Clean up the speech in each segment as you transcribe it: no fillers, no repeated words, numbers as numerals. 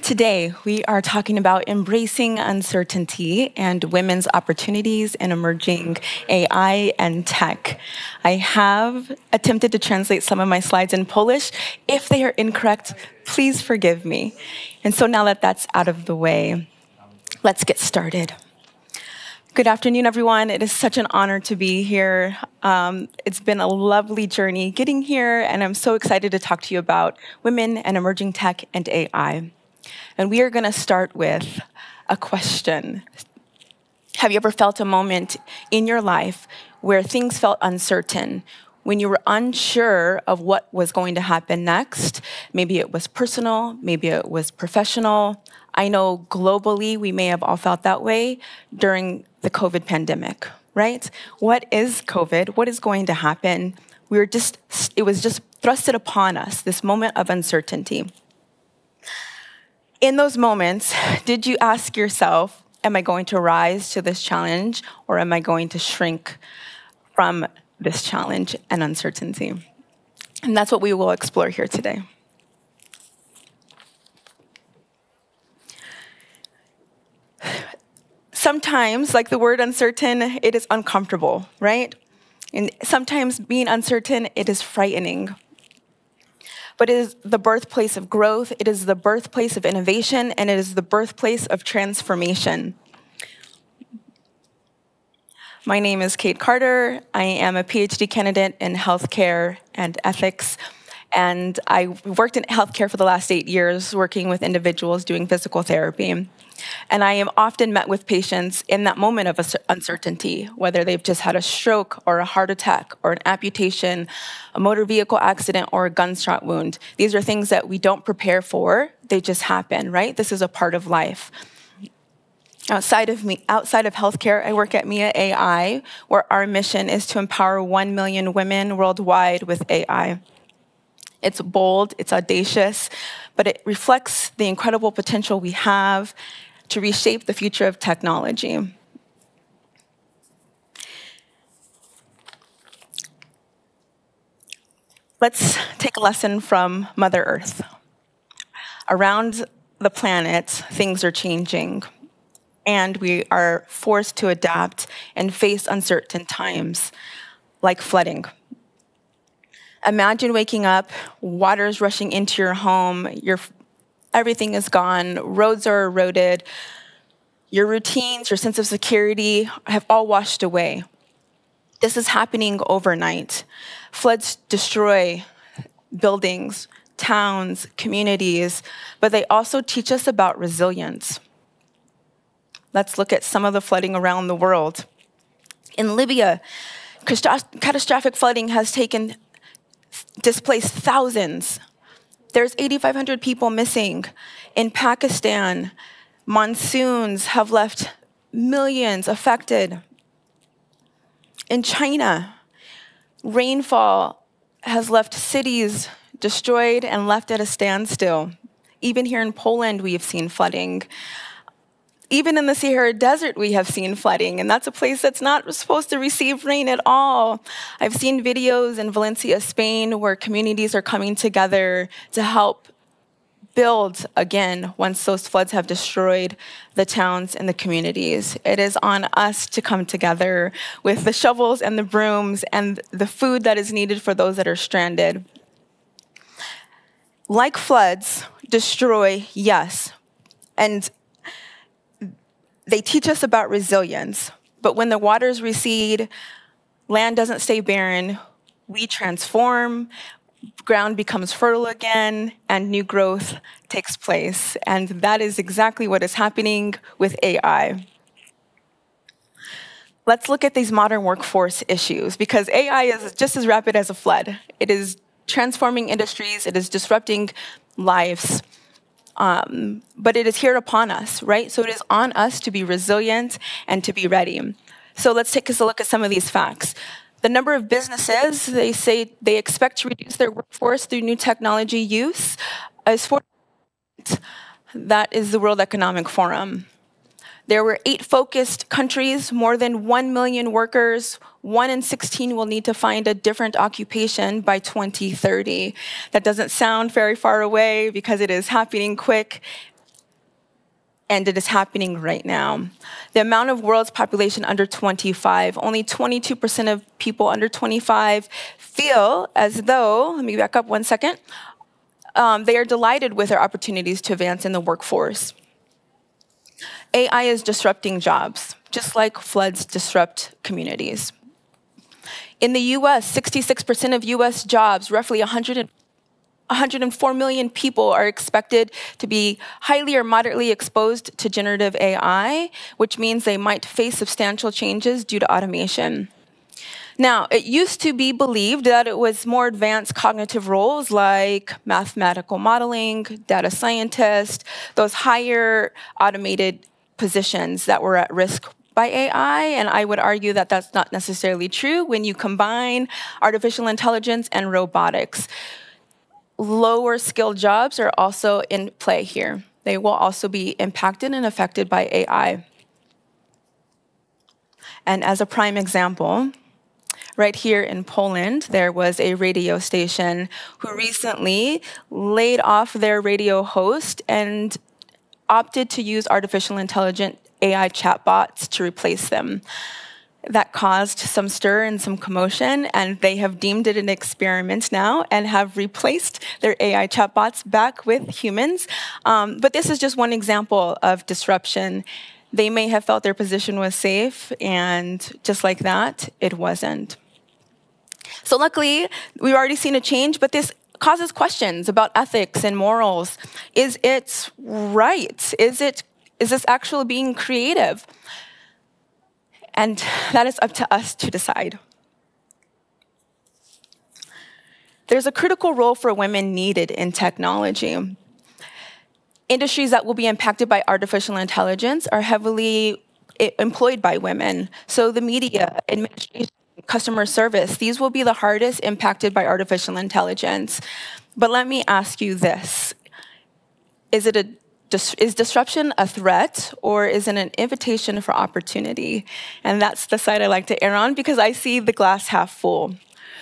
Today, we are talking about embracing uncertainty and women's opportunities in emerging AI and tech. I have attempted to translate some of my slides in Polish. If they are incorrect, please forgive me. And so now that that's out of the way, let's get started. Good afternoon, everyone. It is such an honor to be here. It's been a lovely journey getting here, and I'm so excited to talk to you about women and emerging tech and AI. And we are going to start with a question. Have you ever felt a moment in your life where things felt uncertain, when you were unsure of what was going to happen next? Maybe it was personal, maybe it was professional. I know globally we may have all felt that way during the COVID pandemic, right? What is COVID? What is going to happen? It was just thrusted upon us, this moment of uncertainty. In those moments, did you ask yourself, am I going to rise to this challenge, or am I going to shrink from this challenge and uncertainty? And that's what we will explore here today. Sometimes, like the word uncertain, it is uncomfortable, right? And sometimes being uncertain, it is frightening. But it is the birthplace of growth, it is the birthplace of innovation, and it is the birthplace of transformation. My name is Kate Carter. I am a PhD candidate in healthcare and ethics. And I worked in healthcare for the last 8 years, working with individuals doing physical therapy. And I am often met with patients in that moment of uncertainty, whether they've just had a stroke or a heart attack or an amputation, a motor vehicle accident, or a gunshot wound. These are things that we don't prepare for. They just happen, right? This is a part of life. Outside of healthcare, I work at Mia AI, where our mission is to empower 1 million women worldwide with AI. It's bold, it's audacious, but it reflects the incredible potential we have to reshape the future of technology. Let's take a lesson from Mother Earth. Around the planet, things are changing, and we are forced to adapt and face uncertain times, like flooding. Imagine waking up, water's rushing into your home, everything is gone, roads are eroded, your routines, your sense of security have all washed away. This is happening overnight. Floods destroy buildings, towns, communities, but they also teach us about resilience. Let's look at some of the flooding around the world. In Libya, catastrophic flooding has displaced thousands. There's 8,500 people missing. In Pakistan, monsoons have left millions affected. In China, rainfall has left cities destroyed and left at a standstill. Even here in Poland, we have seen flooding. Even in the Sahara Desert, we have seen flooding, and that's a place that's not supposed to receive rain at all. I've seen videos in Valencia, Spain, where communities are coming together to help build again once those floods have destroyed the towns and the communities. It is on us to come together with the shovels and the brooms and the food that is needed for those that are stranded. Like floods, destroy, yes, and they teach us about resilience, but when the waters recede, land doesn't stay barren, we transform, ground becomes fertile again, and new growth takes place. And that is exactly what is happening with AI. Let's look at these modern workforce issues, because AI is just as rapid as a flood. It is transforming industries, it is disrupting lives. But it is here upon us, right? So it is on us to be resilient and to be ready. So let's take a look at some of these facts. The number of businesses, they say they expect to reduce their workforce through new technology use is 40%. That is the World Economic Forum. There were 8 focused countries, more than 1 million workers. 1 in 16 will need to find a different occupation by 2030. That doesn't sound very far away because it is happening quick. and it is happening right now. The amount of world's population under 25, only 22% of people under 25 feel as though, let me back up 1 second, they are delighted with their opportunities to advance in the workforce. AI is disrupting jobs, just like floods disrupt communities. In the US, 66% of US jobs, roughly 104 million people, are expected to be highly or moderately exposed to generative AI, which means they might face substantial changes due to automation. Now, it used to be believed that it was more advanced cognitive roles like mathematical modeling, data scientist, those higher automated positions that were at risk by AI, and I would argue that that's not necessarily true when you combine artificial intelligence and robotics. Lower skilled jobs are also in play here. They will also be impacted and affected by AI. And as a prime example, right here in Poland, there was a radio station who recently laid off their radio host and opted to use artificial intelligence AI chatbots to replace them. That caused some stir and some commotion, and they have deemed it an experiment now and have replaced their AI chatbots back with humans. But this is just one example of disruption. They may have felt their position was safe, and just like that, it wasn't. So luckily, we've already seen a change, but this causes questions about ethics and morals. Is it right? Is this actually being creative? And that is up to us to decide. There's a critical role for women needed in technology. Industries that will be impacted by artificial intelligence are heavily employed by women. So the media, administration, customer service, these will be the hardest impacted by artificial intelligence. But let me ask you this. Is disruption a threat, or is it an invitation for opportunity? And that's the side I like to err on because I see the glass half full.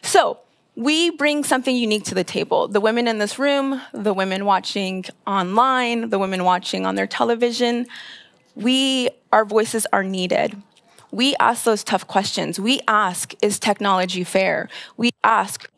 So we bring something unique to the table. The women in this room, the women watching online, the women watching on their television, our voices are needed. We ask those tough questions. We ask, is technology fair? We ask,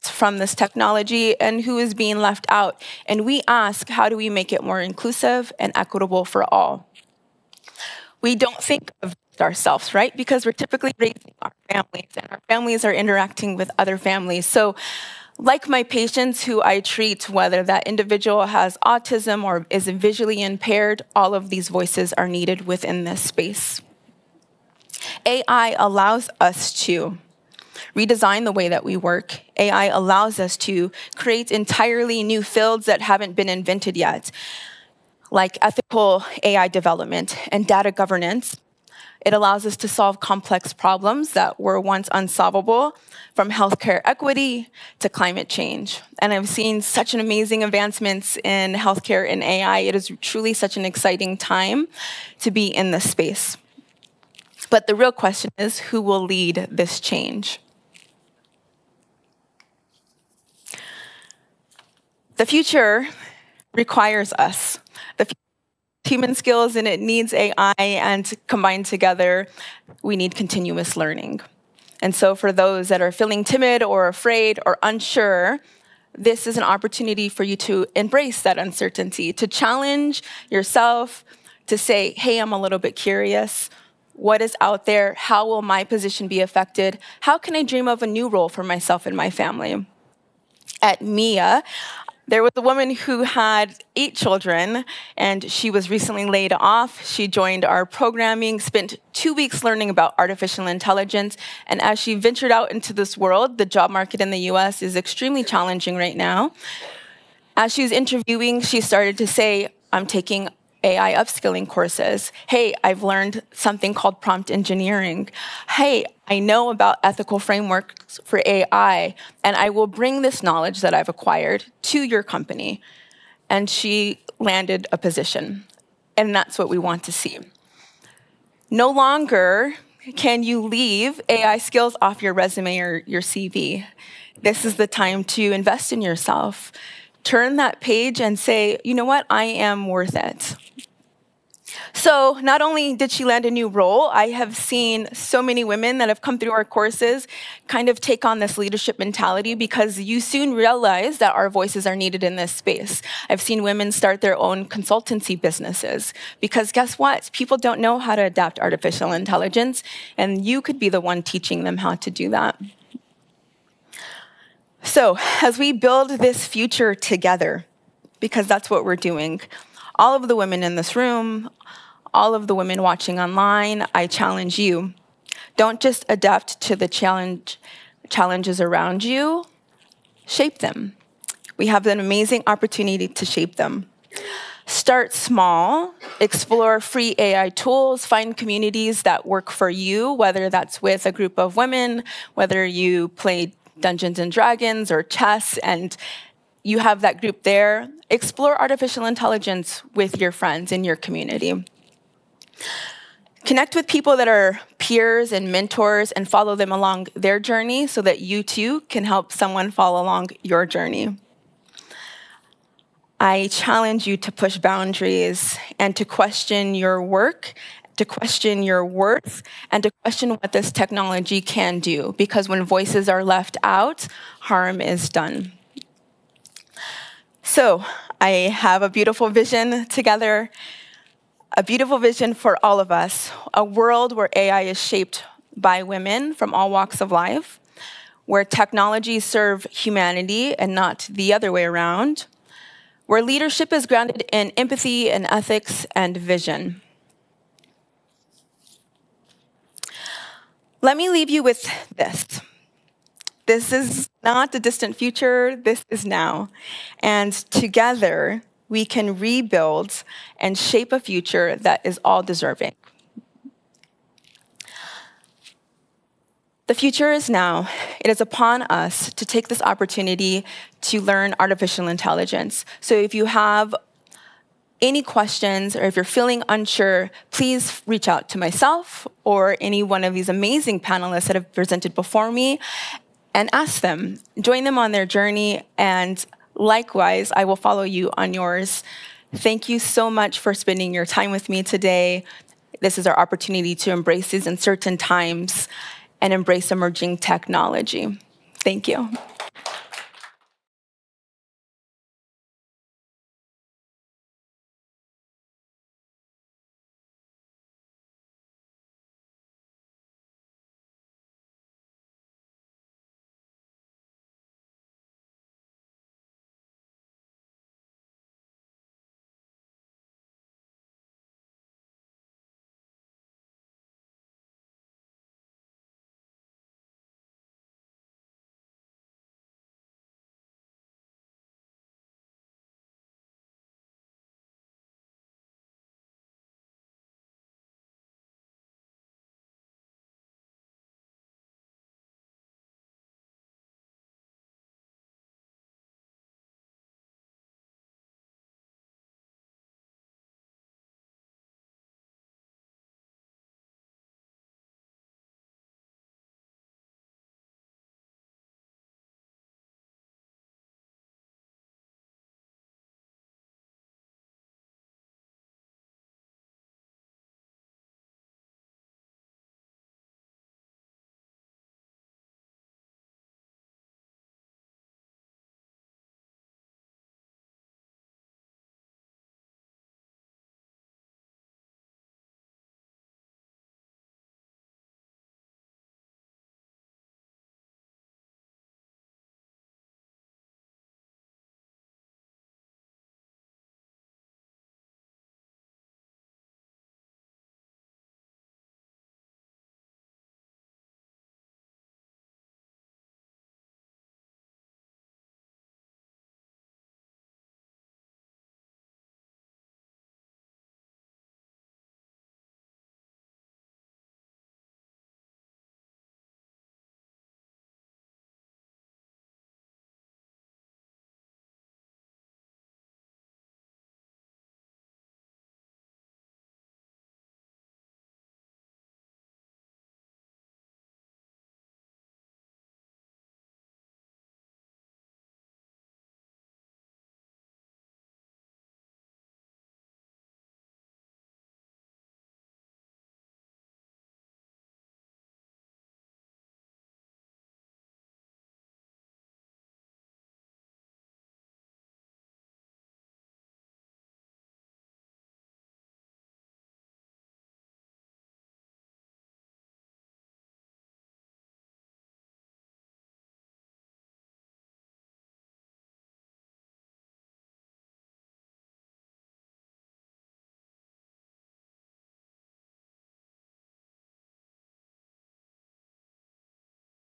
from this technology and who is being left out. And we ask, how do we make it more inclusive and equitable for all? We don't think of ourselves, right? Because we're typically raising our families, and our families are interacting with other families. So like my patients who I treat, whether that individual has autism or is visually impaired, all of these voices are needed within this space. AI allows us to redesign the way that we work. AI allows us to create entirely new fields that haven't been invented yet, like ethical AI development and data governance. It allows us to solve complex problems that were once unsolvable, from healthcare equity to climate change. And I've seen such an amazing advancements in healthcare and AI. It is truly such an exciting time to be in this space. But the real question is, who will lead this change? The future requires us. The human skills, and it needs AI, and combined together, we need continuous learning. And so for those that are feeling timid or afraid or unsure, this is an opportunity for you to embrace that uncertainty, to challenge yourself, to say, hey, I'm a little bit curious. What is out there? How will my position be affected? How can I dream of a new role for myself and my family? At MIA, there was a woman who had 8 children, and she was recently laid off. She joined our programming, spent 2 weeks learning about artificial intelligence, and as she ventured out into this world, the job market in the US is extremely challenging right now. As she was interviewing, she started to say, I'm taking AI upskilling courses. Hey, I've learned something called prompt engineering. Hey, I know about ethical frameworks for AI, and I will bring this knowledge that I've acquired to your company. And she landed a position, and that's what we want to see. No longer can you leave AI skills off your resume or your CV. This is the time to invest in yourself. Turn that page and say, you know what, I am worth it. So not only did she land a new role, I have seen so many women that have come through our courses kind of take on this leadership mentality because you soon realize that our voices are needed in this space. I've seen women start their own consultancy businesses because guess what? People don't know how to adapt artificial intelligence, and you could be the one teaching them how to do that. So as we build this future together, because that's what we're doing, all of the women in this room, all of the women watching online, I challenge you. Don't just adapt to the challenges around you, shape them. We have an amazing opportunity to shape them. Start small, explore free AI tools, find communities that work for you, whether that's with a group of women, whether you play Dungeons and Dragons or chess, and you have that group there. Explore artificial intelligence with your friends in your community. Connect with people that are peers and mentors and follow them along their journey so that you too can help someone follow along your journey. I challenge you to push boundaries and to question your work, to question your worth, and to question what this technology can do, because when voices are left out, harm is done. So I have a beautiful vision together, a beautiful vision for all of us, a world where AI is shaped by women from all walks of life, where technologies serve humanity and not the other way around, where leadership is grounded in empathy and ethics and vision. Let me leave you with this. This is not the distant future, this is now. And together, we can rebuild and shape a future that is all deserving. The future is now. It is upon us to take this opportunity to learn artificial intelligence. So if you have any questions or if you're feeling unsure, please reach out to myself or any one of these amazing panelists that have presented before me and ask them. Join them on their journey, and likewise, I will follow you on yours. Thank you so much for spending your time with me today. This is our opportunity to embrace these uncertain times and embrace emerging technology. Thank you.